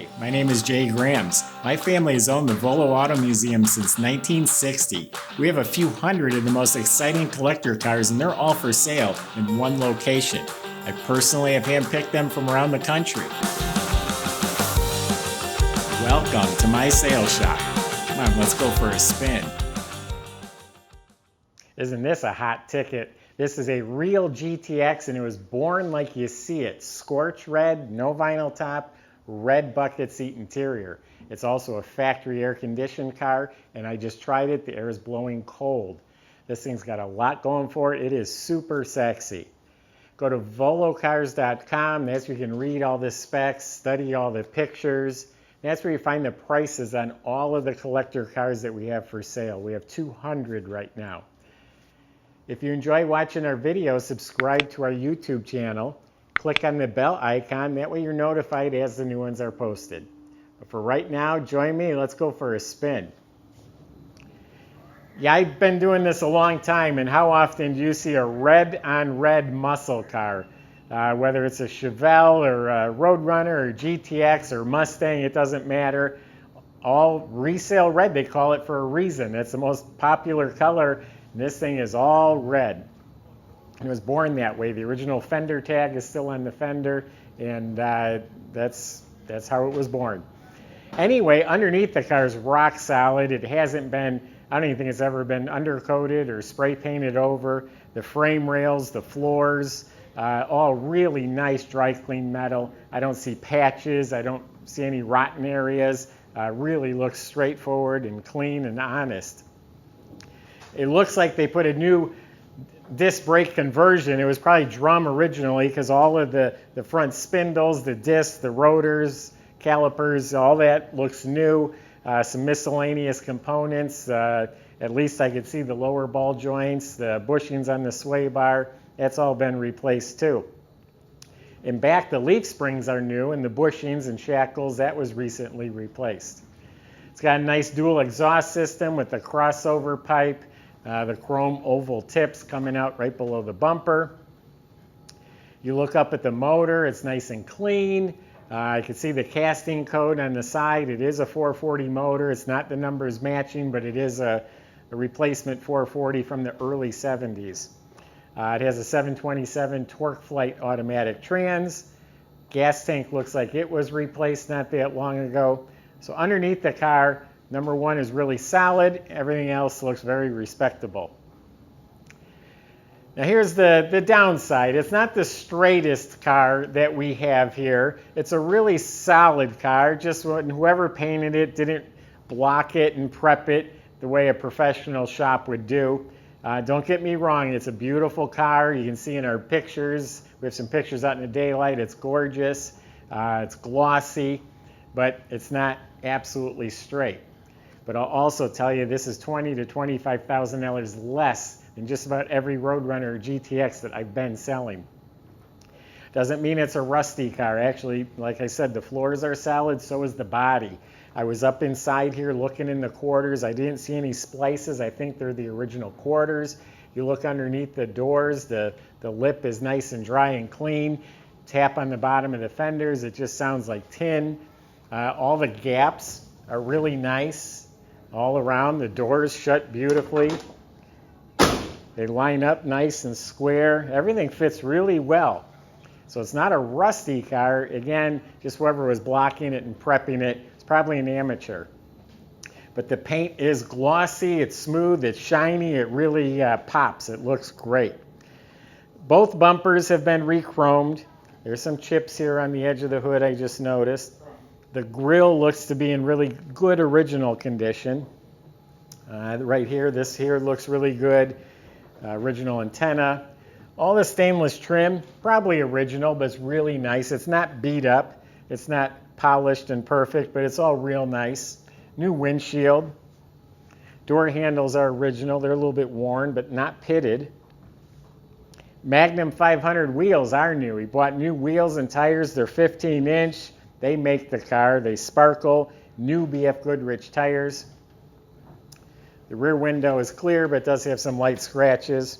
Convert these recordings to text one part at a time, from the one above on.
Hi, my name is Jay Grams. My family has owned the Volo Auto Museum since 1960. We have a few hundred of the most exciting collector cars, and they're all for sale in one location. I personally have handpicked them from around the country. Welcome to my sales shop. Come on, let's go for a spin. Isn't this a hot ticket? This is a real GTX and it was born like you see it. Scorch Red, no vinyl top, red bucket seat interior. It's also a factory air conditioned car and I just tried it. The air is blowing cold. This thing's got a lot going for it. It is super sexy. Go to volocars.com. That's where you can read all the specs, study all the pictures. That's where you find the prices on all of the collector cars that we have for sale. We have 200 right now. If you enjoy watching our videos, subscribe to our YouTube channel. Click on the bell icon. That way you're notified as the new ones are posted. But for right now, join me. Let's go for a spin. Yeah, I've been doing this a long time, and how often do you see a red-on-red muscle car? Whether it's a Chevelle or a Roadrunner or GTX or Mustang, it doesn't matter. All resale red, they call it for a reason. It's the most popular color. This thing is all red. It was born that way. The original fender tag is still on the fender, and that's how it was born. Anyway, underneath the car is rock solid. It hasn't been, I don't even think it's ever been undercoated or spray painted over. The frame rails, the floors, all really nice dry clean metal. I don't see patches. I don't see any rotten areas. Really looks straightforward and clean and honest. It looks like they put a new disc brake conversion. It was probably drum originally because all of the front spindles, the discs, the rotors, calipers, all that looks new. Some miscellaneous components. At least I could see the lower ball joints, the bushings on the sway bar. That's all been replaced too. In back, the leaf springs are new, and the bushings and shackles, that was recently replaced. It's got a nice dual exhaust system with the crossover pipe. The chrome oval tips coming out right below the bumper. You look up at the motor, it's nice and clean. I can see the casting code on the side. It is a 440 motor. It's not the numbers matching, but it is a replacement 440 from the early 70s. It has a 727 torque flight automatic trans. Gas tank looks like it was replaced not that long ago. So underneath the car, number one is really solid. Everything else looks very respectable. Now here's the downside. It's not the straightest car that we have here. It's a really solid car. Just when whoever painted it didn't block it and prep it the way a professional shop would do. Don't get me wrong. It's a beautiful car. You can see in our pictures. We have some pictures out in the daylight. It's gorgeous. It's glossy, but it's not absolutely straight. But I'll also tell you this is $20,000 to $25,000 less than just about every Roadrunner or GTX that I've been selling. Doesn't mean it's a rusty car. Actually, like I said, the floors are solid, so is the body. I was up inside here looking in the quarters. I didn't see any splices. I think they're the original quarters. You look underneath the doors, the lip is nice and dry and clean. Tap on the bottom of the fenders, it just sounds like tin. All the gaps are really nice. All around, the doors shut beautifully. They line up nice and square. Everything fits really well. So it's not a rusty car. Again, just whoever was blocking it and prepping it, it's probably an amateur. But the paint is glossy, it's smooth, it's shiny, it really pops. It looks great. Both bumpers have been rechromed. There's some chips here on the edge of the hood I just noticed. The grille looks to be in really good original condition. Right here, this here looks really good. Original antenna. All the stainless trim, probably original, but it's really nice. It's not beat up. It's not polished and perfect, but it's all real nice. New windshield. Door handles are original. They're a little bit worn, but not pitted. Magnum 500 wheels are new. We bought new wheels and tires. They're 15-inch. They make the car. They sparkle. New BF Goodrich tires. The rear window is clear, but does have some light scratches.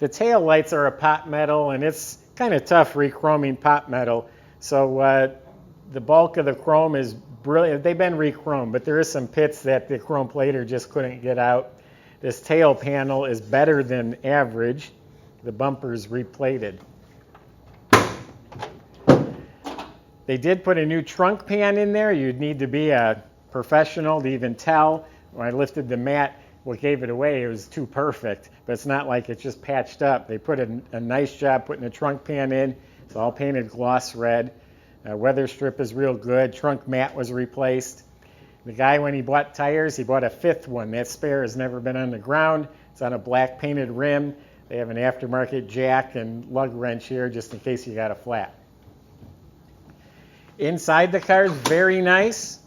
The tail lights are a pot metal, and it's kind of tough rechroming pot metal. So the bulk of the chrome is brilliant. They've been rechromed, but there is some pits that the chrome plater just couldn't get out. This tail panel is better than average. The bumper's replated. They did put a new trunk pan in there. You'd need to be a professional to even tell. When I lifted the mat, what gave it away, it was too perfect, but it's not like it's just patched up. They put a nice job putting a trunk pan in. It's all painted gloss red. Weather strip is real good. Trunk mat was replaced. The guy, when he bought tires, he bought a 5th one. That spare has never been on the ground. It's on a black painted rim. They have an aftermarket jack and lug wrench here just in case you got a flat. Inside the car is very nice.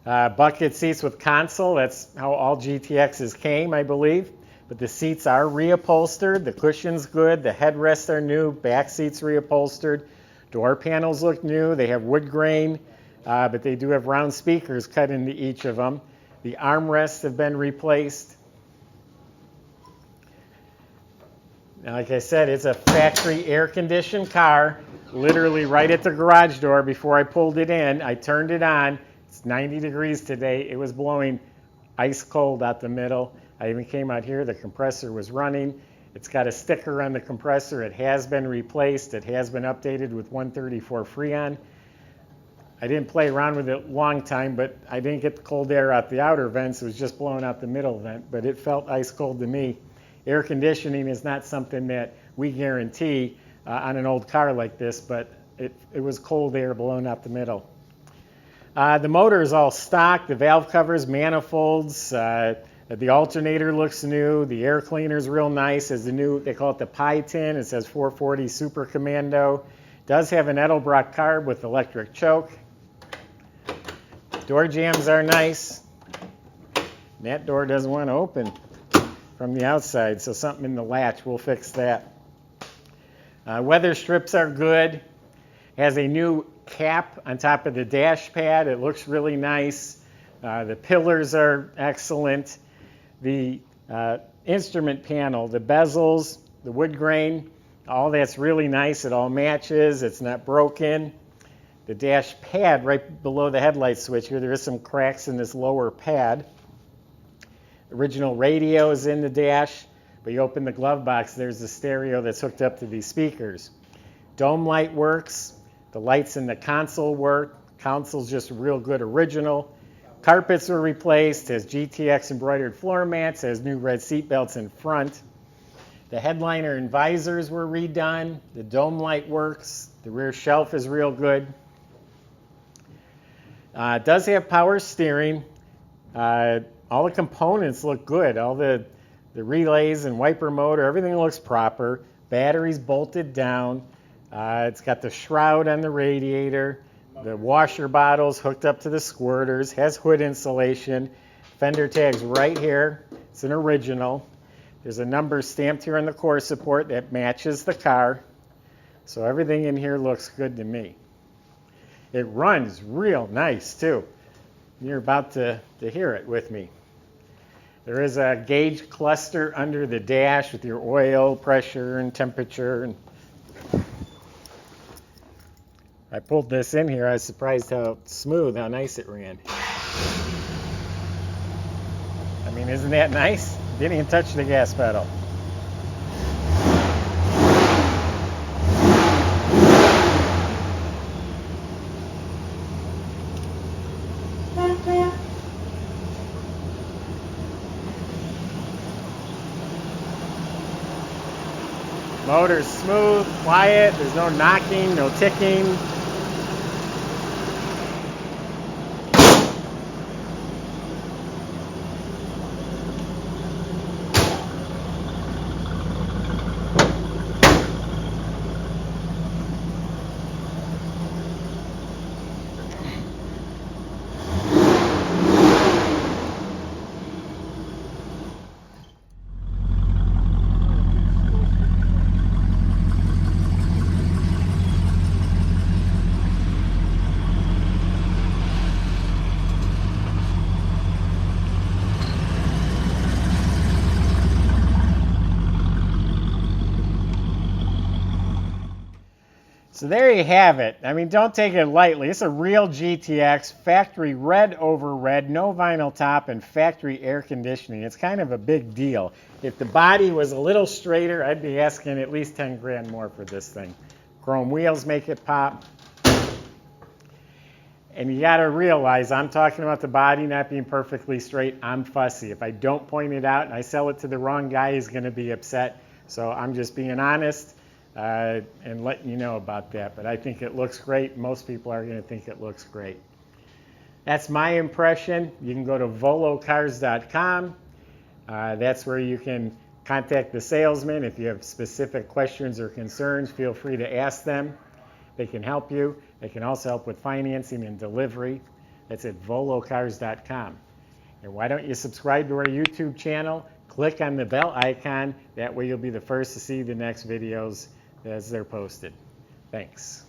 Bucket seats with console. That's how all GTXs came, I believe. But the seats are reupholstered. The cushion's good. The headrests are new. Back seats reupholstered. Door panels look new. They have wood grain, but they do have round speakers cut into each of them. The armrests have been replaced. Now, like I said, it's a factory air-conditioned car. Literally right at the garage door before I pulled it in, I turned it on. It's 90 degrees today. It was blowing ice cold out the middle. I even came out here. The compressor was running. It's got a sticker on the compressor. It has been replaced. It has been updated with 134 Freon. I didn't play around with it a long time, but I didn't get the cold air out the outer vents. It was just blowing out the middle vent, but it felt ice cold to me. Air conditioning is not something that we guarantee on an old car like this, but it was cold air blowing out the middle. The motor is all stock. The valve covers, manifolds, the alternator looks new. The air cleaner is real nice. As the new, they call it the pie tin. It says 440 Super Commando. Does have an Edelbrock carb with electric choke. Door jambs are nice. That door doesn't want to open from the outside, so something in the latch, we'll fix that. Weather strips are good. Has a new cap on top of the dash pad. It looks really nice. The pillars are excellent. The instrument panel, the bezels, the wood grain, all that's really nice. It all matches. It's not broken. The dash pad right below the headlight switch here, there is some cracks in this lower pad. Original radio is in the dash, but you open the glove box, there's the stereo that's hooked up to these speakers. Dome light works. The lights in the console work. Console's just real good original. Carpets were replaced. Has GTX embroidered floor mats. Has new red seat belts in front. The headliner and visors were redone. The dome light works. The rear shelf is real good. It does have power steering. All the components look good. All the relays and wiper motor, everything looks proper. Batteries bolted down. It's got the shroud on the radiator. The washer bottles hooked up to the squirters. Has hood insulation. Fender tags right here. It's an original. There's a number stamped here on the core support that matches the car. So everything in here looks good to me. It runs real nice too. You're about to hear it with me. There is a gauge cluster under the dash with your oil, pressure, and temperature. I pulled this in here. I was surprised how smooth, how nice it ran. I mean, isn't that nice? Didn't even touch the gas pedal. Motor's smooth, quiet, there's no knocking, no ticking. So there you have it. I mean, don't take it lightly. It's a real GTX, factory red over red, no vinyl top, and factory air conditioning. It's kind of a big deal. If the body was a little straighter, I'd be asking at least 10 grand more for this thing. Chrome wheels make it pop. And you got to realize, I'm talking about the body not being perfectly straight. I'm fussy. If I don't point it out and I sell it to the wrong guy, he's going to be upset. So I'm just being honest. And letting you know about that. But I think it looks great. Most people are going to think it looks great. That's my impression. You can go to volocars.com. That's where you can contact the salesman. If you have specific questions or concerns, feel free to ask them. They can help you. They can also help with financing and delivery. That's at volocars.com. And why don't you subscribe to our YouTube channel? Click on the bell icon. That way you'll be the first to see the next videos as they're posted. Thanks.